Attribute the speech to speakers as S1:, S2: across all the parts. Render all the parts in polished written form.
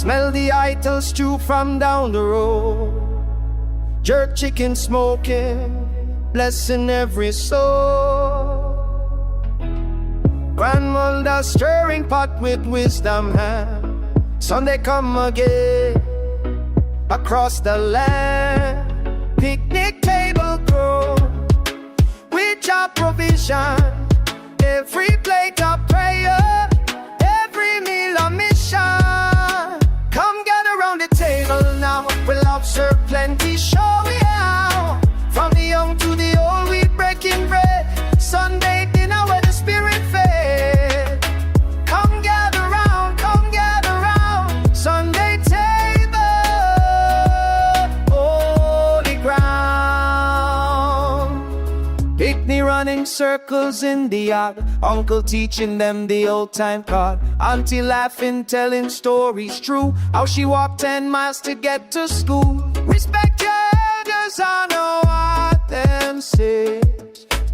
S1: Smell the idle stew from down the road. Jerk chicken smoking, blessing every soul. Grandmother stirring pot with wisdom hand. Sunday come again across the land. Picnic table grow with your provision. Every plate of prayer, every meal a mission. Come gather around the table now. We'll observe plenty, show we how. From the young to the old, we breaking bread. Sunday dinner where the spirit fed. Come gather round, Sunday table, holy ground. Picnic running circles in the yard. Uncle teaching them the old time card. Auntie laughing, telling stories true. How she walked 10 miles to get to school. Respect your elders, honor what them say.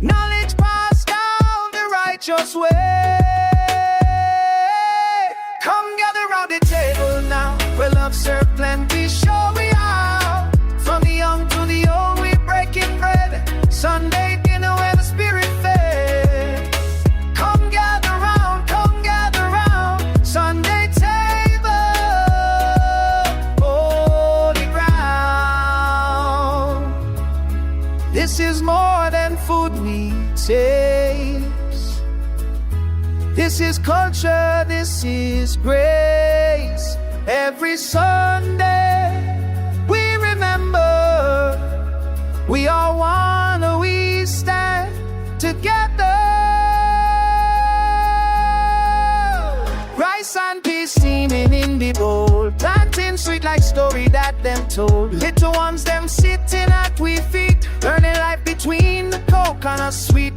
S1: Knowledge passed down the righteous way. Come gather round the table now. We'll observe plenty, show we are. From the young to the old, we breaking bread. Sunday dinner where the spirit fed. Come gather round, Sunday table, holy ground. This is more than food we taste. This is culture, this is grace. Every Sunday we remember we are one, we stand together. Rice and peas steaming in the bowl. Planting sweet like story that them told. Little ones them sitting at we feet, learning life between the coke and a sweet